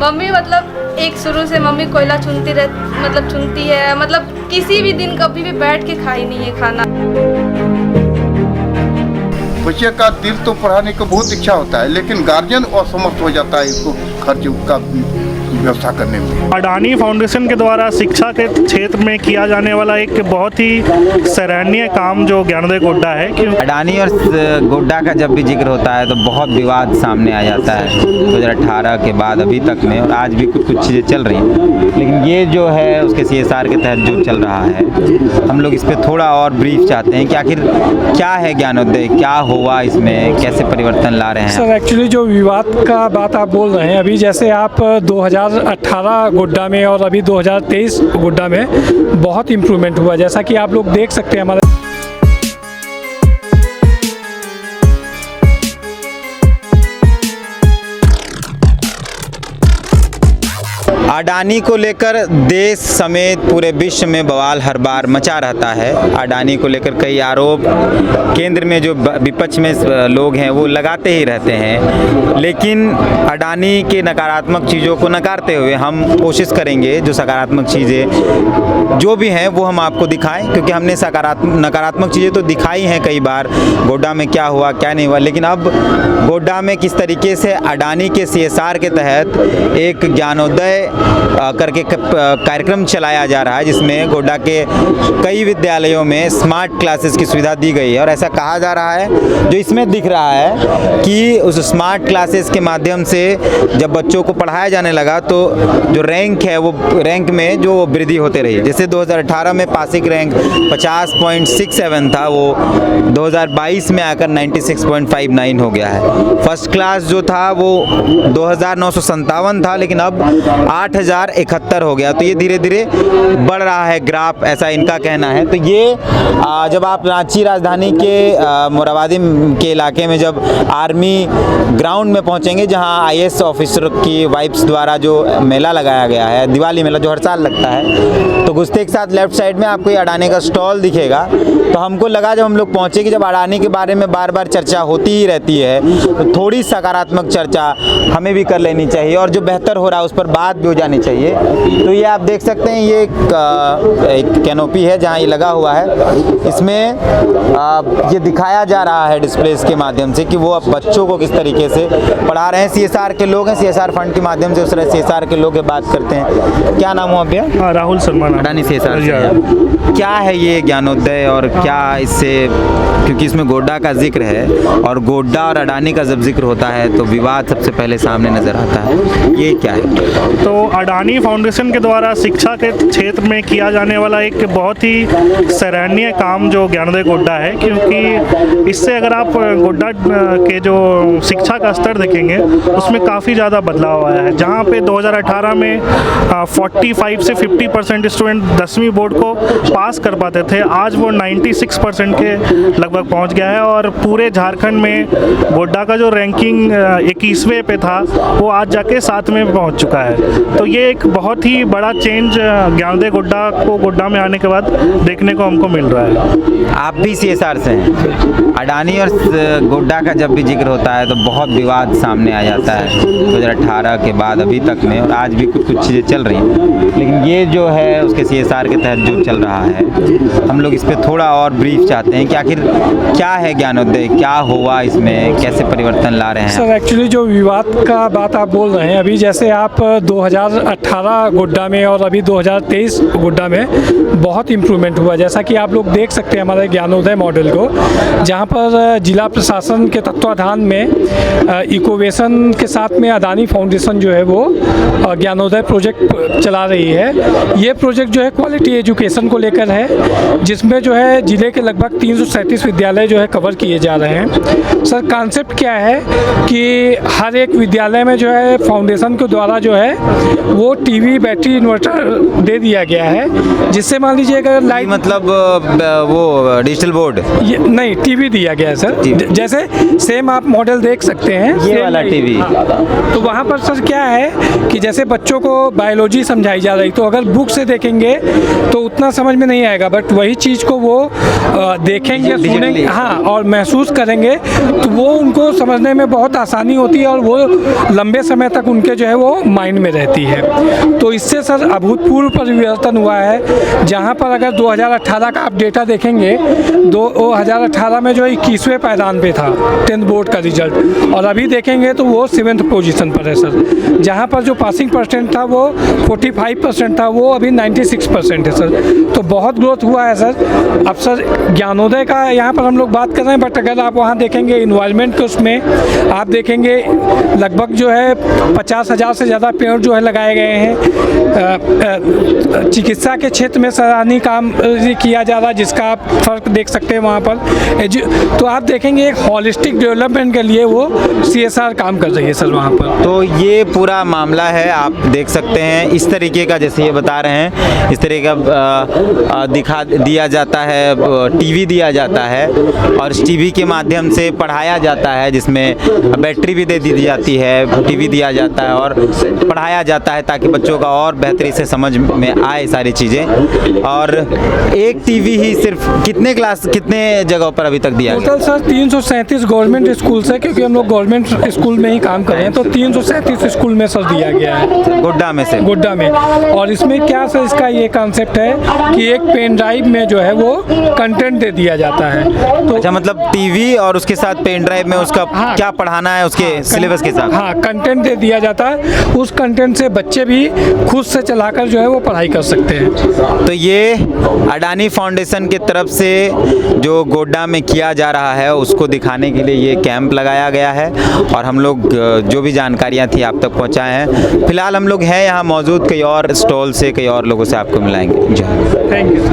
Mummy मतलब एक शुरू से मम्मी कोयला चुनती है, मतलब किसी भी दिन कभी भी बैठ के खाई नहीं है खाना। बच्चे का दिल तो पढ़ाने को बहुत इच्छा होता है, लेकिन गार्जियन असमर्थ हो जाता है इसको खर्च का व्यवस्था करने में। अडानी फाउंडेशन के द्वारा शिक्षा के क्षेत्र में किया जाने वाला एक बहुत ही सराहनीय काम जो ज्ञानोदय गोड्डा है। क्योंकि अडानी और गोड्डा का जब भी जिक्र होता है तो बहुत विवाद सामने आ जाता है 2018 के बाद अभी तक में, और आज भी कुछ चीज़ें चल रही हैं, लेकिन ये जो है उसके CSR के तहत जो चल रहा है, हम लोग इस पर थोड़ा और ब्रीफ चाहते हैं कि आखिर क्या है ज्ञानोदय, क्या हुआ इसमें, कैसे परिवर्तन ला रहे हैं। सर एक्चुअली जो विवाद का बात आप बोल रहे हैं, अभी जैसे आप 2018 गोड्डा में और अभी 2023 गोड्डा में बहुत इम्प्रूवमेंट हुआ, जैसा कि आप लोग देख सकते हैं। हमारे अडानी को लेकर देश समेत पूरे विश्व में बवाल हर बार मचा रहता है। अडानी को लेकर कई आरोप केंद्र में जो विपक्ष में लोग हैं वो लगाते ही रहते हैं, लेकिन अडानी के नकारात्मक चीज़ों को नकारते हुए हम कोशिश करेंगे जो सकारात्मक चीज़ें जो भी हैं वो हम आपको दिखाएं, क्योंकि हमने नकारात्मक चीज़ें तो दिखाई हैं कई बार, गोड्डा में क्या हुआ क्या नहीं हुआ, लेकिन अब गोड्डा में किस तरीके से अडानी के CSR के तहत एक ज्ञानोदय करके कार्यक्रम चलाया जा रहा है, जिसमें गोड्डा के कई विद्यालयों में स्मार्ट क्लासेस की सुविधा दी गई है। और ऐसा कहा जा रहा है, जो इसमें दिख रहा है कि उस स्मार्ट क्लासेस के माध्यम से जब बच्चों को पढ़ाया जाने लगा तो जो रैंक है वो रैंक में जो वृद्धि होते रही। जैसे 2018 में पासिंग रैंक 50.67 था, वो 2022 में आकर 96.59 हो गया है। फर्स्ट क्लास जो था वो 2957 था, लेकिन अब 8071 हो गया। तो ये धीरे धीरे बढ़ रहा है ग्राफ, ऐसा इनका कहना है। तो ये जब आप रांची राजधानी के मोराबादी के इलाके में जब आर्मी ग्राउंड में पहुंचेंगे, जहां IAS ऑफिसर की वाइफ्स द्वारा जो मेला लगाया गया है, दिवाली मेला जो हर साल लगता है, तो घुसते के साथ लेफ्ट साइड में आपको ये अडानी का स्टॉल दिखेगा। तो हमको लगा जब हम लोग पहुंचे कि जब अडानी के बारे में बार बार चर्चा होती ही रहती है तो थोड़ी सकारात्मक चर्चा हमें भी कर लेनी चाहिए, और जो बेहतर हो रहा है उस पर बात भी हो जानी चाहिए। तो ये आप देख सकते हैं, ये एक कैनोपी है जहाँ ये लगा हुआ है, इसमें ये दिखाया जा रहा है डिस्प्लेस के माध्यम से कि वो अब बच्चों को किस तरीके से पढ़ा रहे हैं। CSR के लोग हैं, CSR फंड के माध्यम से उस तरह CSR के लोग बात करते हैं। क्या नाम हुआ भैया? राहुल शर्मा। अडानी CSR से क्या है ये ज्ञानोदय, और क्या इससे, क्योंकि इसमें गोड्डा का जिक्र है और गोड्डा और अडानी का जब जिक्र होता है तो विवाद सबसे पहले सामने नजर आता है, ये क्या है? तो अडानी फाउंडेशन के द्वारा शिक्षा के क्षेत्र में किया जाने वाला एक बहुत ही सराहनीय काम जो ज्ञानोदय गोड्डा है, क्योंकि इससे अगर आप गोड्डा के जो शिक्षा का स्तर देखेंगे उसमें काफ़ी ज़्यादा बदलाव आया है। जहाँ पे 2018 में 45 से 50% स्टूडेंट 10वीं बोर्ड को पास कर पाते थे, आज वो 96% के लगभग पहुँच गया है, और पूरे झारखंड में गोड्डा का जो रैंकिंग 21वें पे था वो आज जाके 7वें पहुँच चुका है। तो ये एक बहुत ही बड़ा चेंज ज्ञानोदय गोड्डा को गोड्डा में आने के बाद देखने को हमको मिल रहा है। आप भी CSR से हैं। अडानी और गोड्डा का जब भी जिक्र होता है तो बहुत विवाद सामने आ जाता है 2018 के बाद अभी तक में, और आज भी कुछ चीज़ें चल रही हैं, लेकिन ये जो है उसके CSR के तहत जो चल रहा है, हम लोग इस पर थोड़ा और ब्रीफ चाहते हैं कि आखिर क्या है ज्ञानोदय, क्या हुआ इसमें, कैसे परिवर्तन ला रहे हैं। सर एक्चुअली जो विवाद का बात आप बोल रहे हैं, अभी जैसे आप 2018 गोड्डा में और अभी 2023 गोड्डा में बहुत इम्प्रूवमेंट हुआ, जैसा कि आप लोग देख सकते हैं हमारे ज्ञानोदय मॉडल को, जहां पर जिला प्रशासन के तत्वाधान में इकोवेशन के साथ में अडानी फाउंडेशन जो है वो ज्ञानोदय प्रोजेक्ट चला रही है। ये प्रोजेक्ट जो है क्वालिटी एजुकेशन को लेकर है, जिसमें जो है जिले के लगभग 337 विद्यालय जो है कवर किए जा रहे हैं। सर कॉन्सेप्ट क्या है कि हर एक विद्यालय में जो है फाउंडेशन के द्वारा जो है वो टीवी, बैटरी, इन्वर्टर दे दिया गया है, जिससे मान लीजिए अगर लाइट मतलब वो डिजिटल बोर्ड, नहीं टीवी दिया गया है सर। जैसे सेम आप मॉडल देख सकते हैं ये वाला टीवी। तो वहाँ पर सर क्या है कि जैसे बच्चों को बायोलॉजी समझाई जा रही, तो अगर बुक से देखेंगे तो उतना समझ में नहीं आएगा, बट वही चीज़ को वो देखेंगे, सुनेंगे, हाँ, और महसूस करेंगे, तो वो उनको समझने में बहुत आसानी होती है और वो लंबे समय तक उनके जो है वो माइंड में रहती है। तो इससे सर अभूतपूर्व परिवर्तन हुआ है। जहाँ पर अगर 2018 का आप डेटा देखेंगे, 2018 में जो 21वें पायदान पे था 10th बोर्ड का रिजल्ट, और अभी देखेंगे तो वो 7th पोजीशन पर है सर। जहाँ पर जो पासिंग परसेंट था वो 45% था, वो अभी 96% है सर। तो बहुत ग्रोथ हुआ है सर। अब सर ज्ञानोदय का यहाँ पर हम लोग बात कर रहे हैं, बट अगर आप वहाँ देखेंगे इन्वायरमेंट के उसमें आप देखेंगे लगभग जो है 50,000 से ज़्यादा पेड़ जो है लगाए गए हैं। चिकित्सा के क्षेत्र में सराहनीय काम किया जा रहा है, जिसका आप फर्क देख सकते हैं वहाँ पर। तो आप देखेंगे एक हॉलिस्टिक डेवलपमेंट के लिए वो CSR काम कर रही है सर वहाँ पर। तो ये पूरा मामला है, आप देख सकते हैं इस तरीके का, जैसे ये बता रहे हैं, इस तरीके का दिखा दिया जाता है, टीवी दिया जाता है और इस टीवी के माध्यम से पढ़ाया जाता है, जिसमें बैटरी भी दे दी जाती है, टीवी दिया जाता है और पढ़ाया जाता है ताकि बच्चों का और बेहतरी से समझ में आए सारी चीज़ें। और एक टीवी ही सिर्फ कितने जगहों पर अभी तक दिया गया? टोटल सर 337 गवर्नमेंट स्कूल से, क्योंकि हम लोग गवर्नमेंट स्कूल में ही काम कर रहे हैं, तो 337 स्कूल में सर दिया गया है गोड्डा में से। गोड्डा में। और इसमें क्या सर इसका ये कॉन्सेप्ट है कि एक पेन ड्राइव में जो है वो कंटेंट दे दिया जाता है। तो अच्छा, मतलब टीवी और उसके साथ पेन ड्राइव में उसका क्या पढ़ाना है उसके सिलेबस के साथ? हाँ, कंटेंट दे दिया जाता है। उस कंटेंट से बच्चे भी खुद से चलाकर जो है वो पढ़ाई कर सकते हैं। तो ये अडानी फाउंडेशन की तरफ से जो गोड्डा में किया जा रहा है उसको दिखाने के लिए ये कैंप लगाया गया है और हम लोग जो भी जानकारियाँ थी आप तक पहुँचाए हैं। फिलहाल हम लोग हैं यहाँ मौजूद, कई और स्टॉल से कई और लोगों से आपको मिलाएंगे। जी थैंक यू।